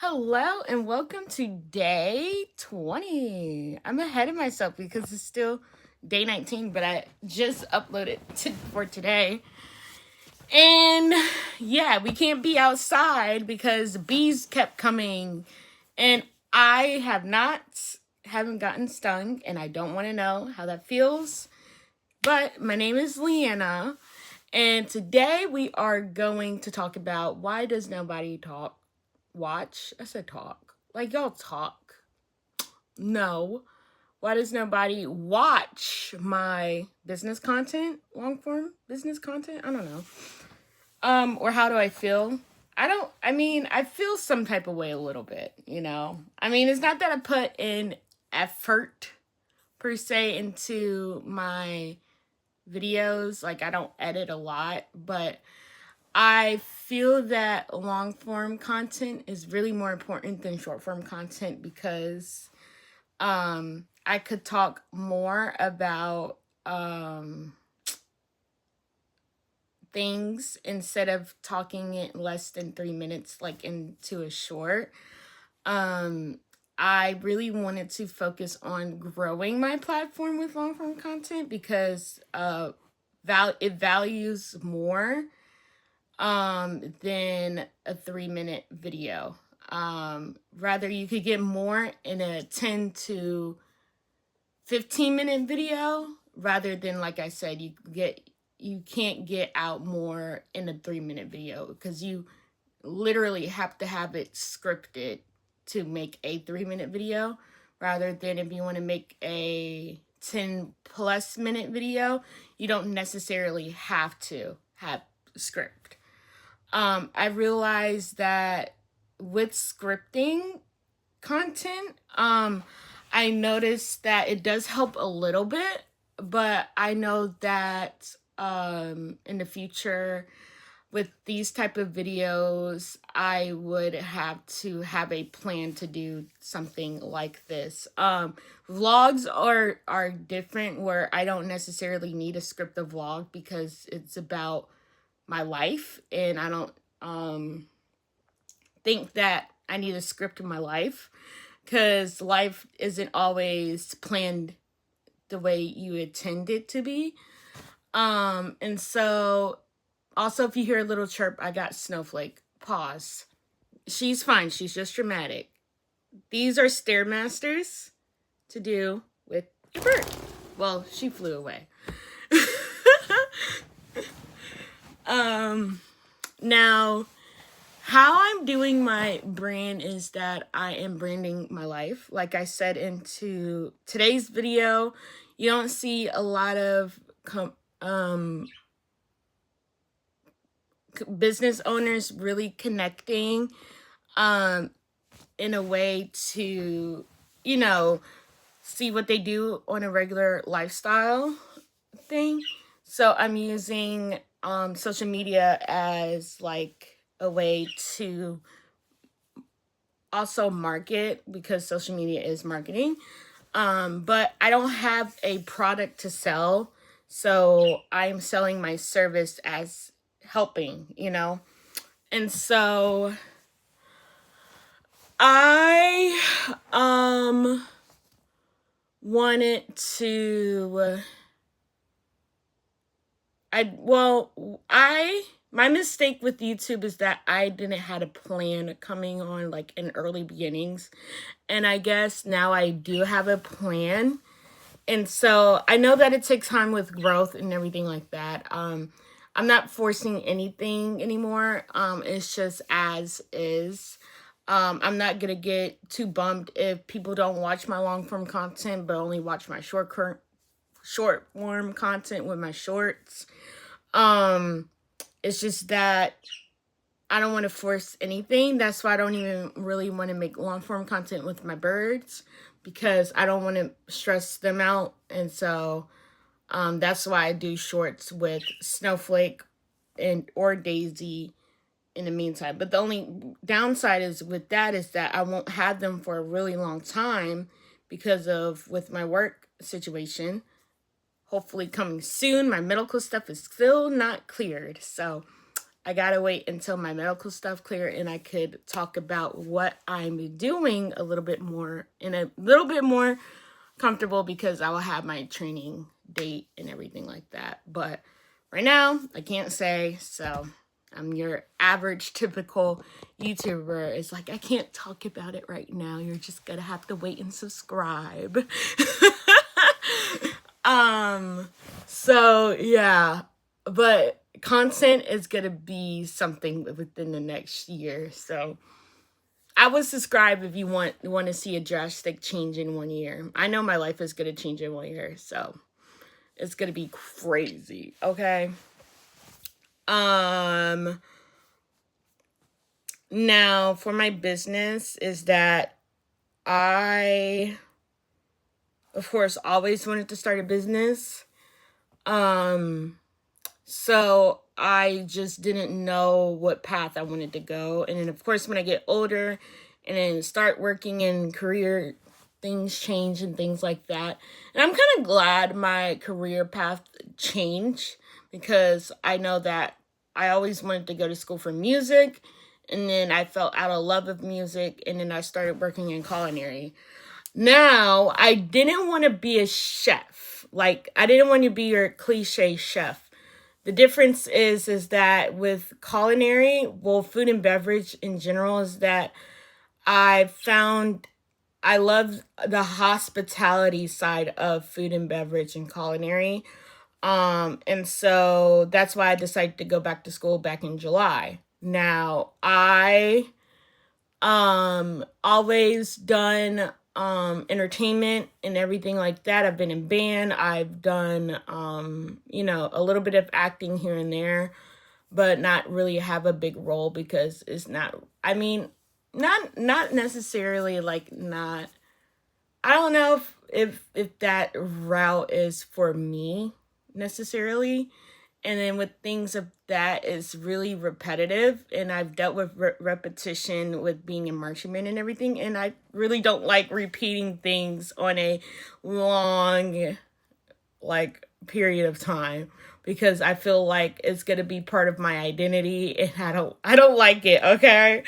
Hello and welcome to day 20. I'm ahead of myself because it's still day 19, but I just uploaded for today. And yeah, we can't be outside because bees kept coming and I haven't gotten stung and I don't want to know how that feels. But my name is Leanna and today we are going to talk about why does nobody watch? I said talk. Like y'all talk. No. Why does nobody watch my business content? Long form business content? I don't know. Or how do I feel? I feel some type of way a little bit, you know. I mean, it's not that I put in effort per se into my videos. Like I don't edit a lot, but I feel that long form content is really more important than short form content because I could talk more about things instead of talking it less than 3 minutes, like into a short. I really wanted to focus on growing my platform with long form content because it values more than a 3 minute video. Rather, you could get more in a 10 to 15 minute video rather than, like I said, you can't get out more in a 3 minute video because you literally have to have it scripted to make a 3 minute video rather than if you want to make a 10+ minute video, you don't necessarily have to have script. I realized that with scripting content, I noticed that it does help a little bit, but I know that in the future with these type of videos, I would have to have a plan to do something like this. Vlogs are different where I don't necessarily need a script of vlog because it's about my life and I don't think that I need a script in my life because life isn't always planned the way you intend it to be. And so also if you hear a little chirp, I got snowflake. Pause. She's fine. She's just dramatic. These are stairmasters to do with your bird. Well, she flew away. Now, how I'm doing my brand is that I am branding my life. Like I said into today's video, you don't see a lot of business owners really connecting in a way to, see what they do on a regular lifestyle thing. So I'm using social media as like a way to also market because social media is marketing. But I don't have a product to sell. So I'm selling my service as helping, And so I wanted to my mistake with YouTube is that I didn't have a plan coming on like in early beginnings. And I guess now I do have a plan. And so I know that it takes time with growth and everything like that. I'm not forcing anything anymore. It's just as is. I'm not going to get too bummed if people don't watch my long form content, but only watch my short form content with my shorts. It's just that I don't want to force anything. That's why I don't even really want to make long form content with my birds because I don't want to stress them out. And so that's why I do shorts with Snowflake or Daisy in the meantime. But the only downside is with that is that I won't have them for a really long time because of with my work situation. Hopefully coming soon. My medical stuff is still not cleared. So I gotta wait until my medical stuff clear and I could talk about what I'm doing a little bit more comfortable, because I will have my training date and everything like that. But right now, I can't say. So I'm your average typical YouTuber. It's like, I can't talk about it right now. You're just gonna have to wait and subscribe. So yeah, but content is gonna be something within the next year. So I would subscribe if you want to see a drastic change in 1 year. I know my life is gonna change in 1 year, so it's gonna be crazy. Okay. Now for my business is that I, of course, always wanted to start a business. So I just didn't know what path I wanted to go. And then, of course, when I get older and then start working in career, things change and things like that. And I'm kind of glad my career path changed, because I know that I always wanted to go to school for music. And then I fell out of love with music. And then I started working in culinary. Now, I didn't want to be a chef. Like, I didn't want to be your cliche chef. The difference is that with culinary, well, food and beverage in general, is that I found I love the hospitality side of food and beverage and culinary. And so that's why I decided to go back to school back in July. Now, I always done entertainment and everything like that. I've been in band. I've done a little bit of acting here and there, but not really have a big role, because it's not, I mean, not necessarily like not, I don't know if that route is for me necessarily. And then with things of that, is really repetitive, and I've dealt with repetition with being in marching band and everything, and I really don't like repeating things on a long period of time, because I feel like it's gonna be part of my identity, and I don't like it. Okay.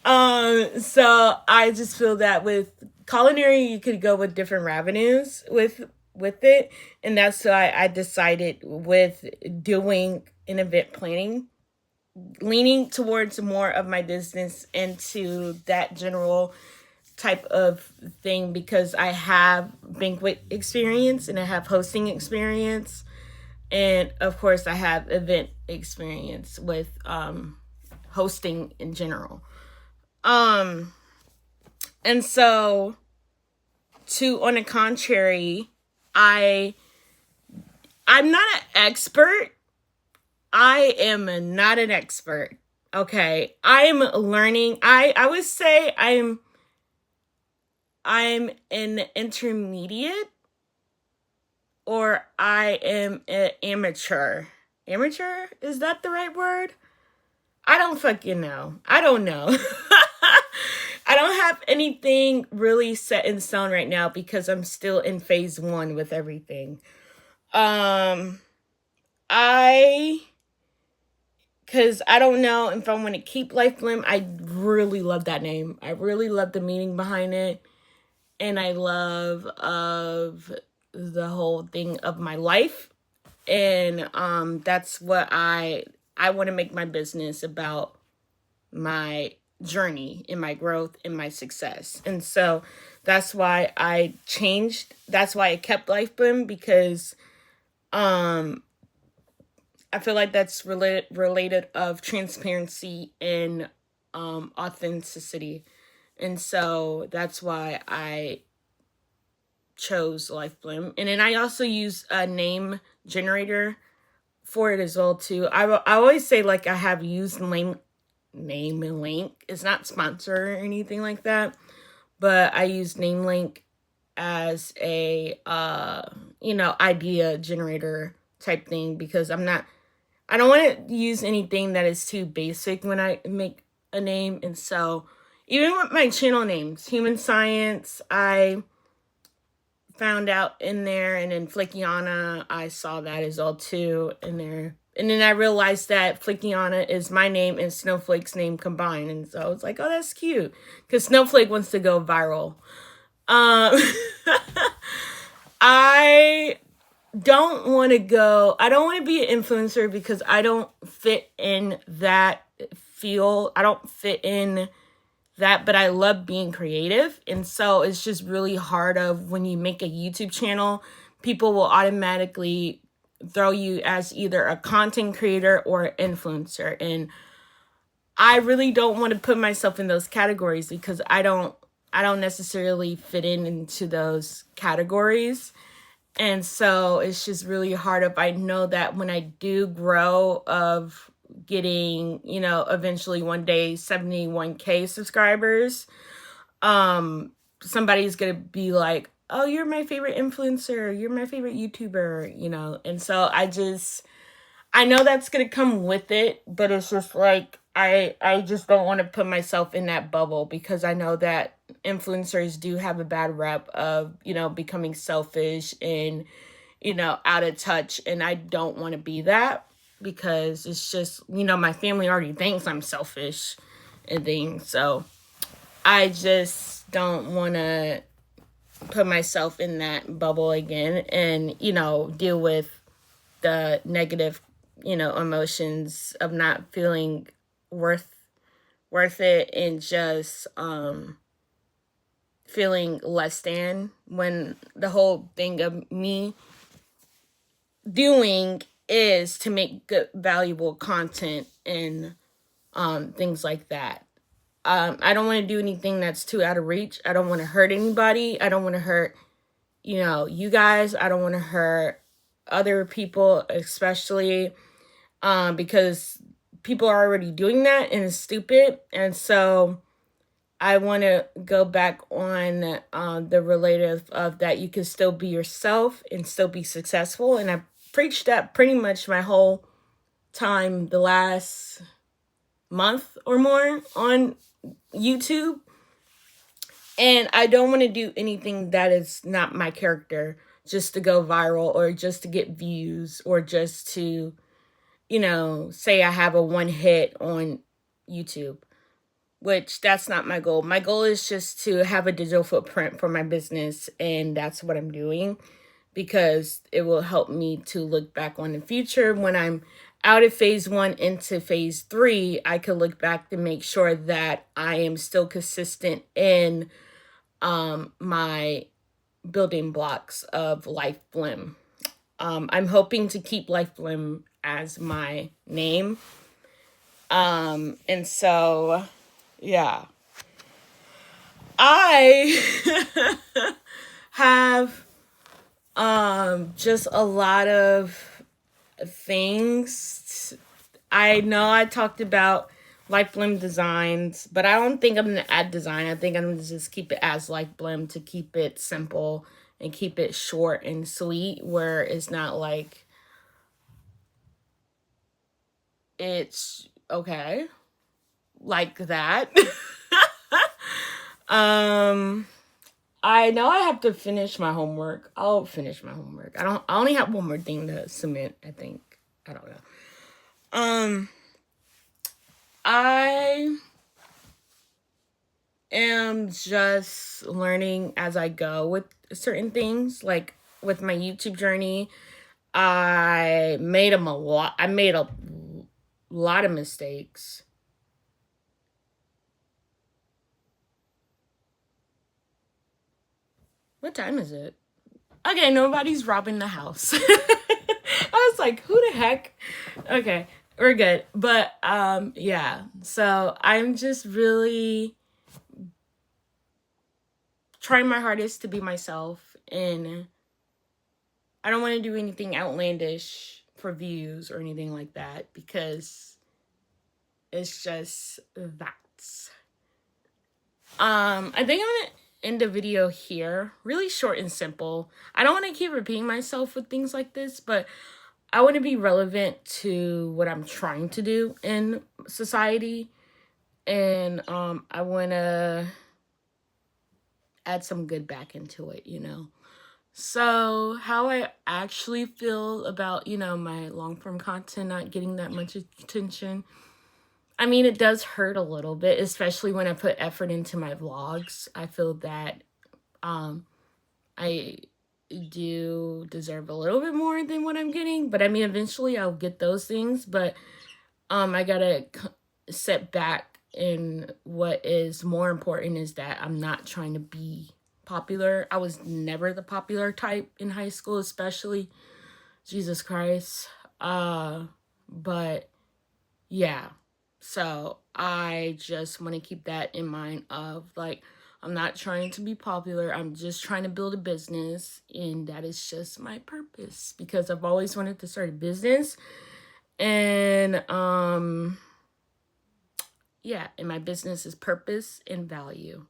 So I just feel that with culinary, you could go with different revenues with it, and that's why I decided with doing an event planning, leaning towards more of my business into that general type of thing, because I have banquet experience and I have hosting experience, and of course I have event experience with hosting in general. And so on the contrary, I'm not an expert. I am not an expert. Okay. I'm learning. I would say I'm an intermediate, or I am an amateur. Amateur? Is that the right word? I don't fucking know. I don't know. I don't have anything really set in stone right now, because I'm still in phase 1 with everything. Because I don't know if I want to keep Life Blim. I really love that name. I really love the meaning behind it. And I love of the whole thing of my life. And that's what I want to make my business about, my journey and my growth and my success. And so that's why I changed. That's why I kept Life Blim, because I feel like that's related of transparency and authenticity. And so that's why I chose Life Blim. And then I also use a name generator for it as well too. I always say, like, I have used name and link. It's not sponsored or anything like that, but I use NameLink as a idea generator type thing, because I don't want to use anything that is too basic when I make a name. And so even with my channel names, Human Science, I found out in there, and then Flakiana, I saw that as well too in there. And then I realized that flicking on it is my name and Snowflake's name combined. And so I was like, oh, that's cute. Because Snowflake wants to go viral. I don't want to be an influencer because I don't fit in that field. I don't fit in that, but I love being creative. And so it's just really hard of when you make a YouTube channel, people will automatically throw you as either a content creator or an influencer. And I really don't want to put myself in those categories because I don't necessarily fit into those categories. And so it's just really hard if I know that when I do grow of getting, eventually one day 71K subscribers, somebody's going to be like, oh, you're my favorite influencer, you're my favorite YouTuber, and so I know that's going to come with it, but it's just like, I just don't want to put myself in that bubble because I know that influencers do have a bad rep of, becoming selfish and, out of touch. And I don't want to be that because it's just, my family already thinks I'm selfish and things. So I just don't want to put myself in that bubble again and, deal with the negative, emotions of not feeling worth it and just feeling less than, when the whole thing of me doing is to make good, valuable content and things like that. I don't want to do anything that's too out of reach. I don't want to hurt anybody. I don't want to hurt, you guys. I don't want to hurt other people, especially because people are already doing that and it's stupid. And so I want to go back on the relative of that you can still be yourself and still be successful. And I preached that pretty much my whole time, the last month or more on YouTube. And I don't want to do anything that is not my character just to go viral or just to get views or just to, say I have a one hit on YouTube, which that's not my goal. My goal is just to have a digital footprint for my business. And that's what I'm doing because it will help me to look back on the future. When I'm out of phase 1 into phase 3, I can look back to make sure that I am still consistent in my building blocks of Life Blim. I'm hoping to keep Life Blim as my name. And so, yeah. I have just a lot of things. I know I talked about Life Blim designs, but I don't think I'm going to add design. I think I'm going to just keep it as Life Blim to keep it simple and keep it short and sweet, where it's not like it's okay like that. I know I have to finish my homework. I'll finish my homework. I only have one more thing to submit, I think. I don't know. I am just learning as I go with certain things. Like with my YouTube journey, I made a lot of mistakes. What time is it? Okay, nobody's robbing the house. I was like, who the heck? Okay, we're good. But yeah. So I'm just really trying my hardest to be myself, and I don't want to do anything outlandish for views or anything like that because it's just that. I think I'm gonna end the video here. Really short and simple. I don't want to keep repeating myself with things like this, but I want to be relevant to what I'm trying to do in society. And I want to add some good back into it, So how I actually feel about, my long form content not getting that much attention. I mean, it does hurt a little bit, especially when I put effort into my vlogs. I feel that I do deserve a little bit more than what I'm getting, but I mean, eventually I'll get those things, but I gotta set back, and what is more important is that I'm not trying to be popular. I was never the popular type in high school, especially. Jesus Christ. But yeah, so I just want to keep that in mind of like, I'm not trying to be popular. I'm just trying to build a business, and that is just my purpose, because I've always wanted to start a business. And yeah, and my business is purpose and value.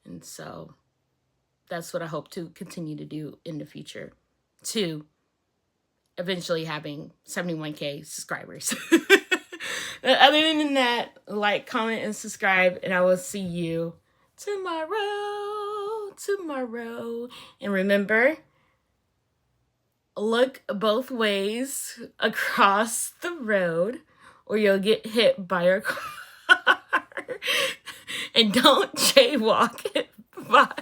And so that's what I hope to continue to do in the future, to eventually having 71K subscribers. Other than that, like, comment, and subscribe, and I will see you tomorrow. And remember, look both ways across the road, or you'll get hit by your car. And don't jaywalk. Bye.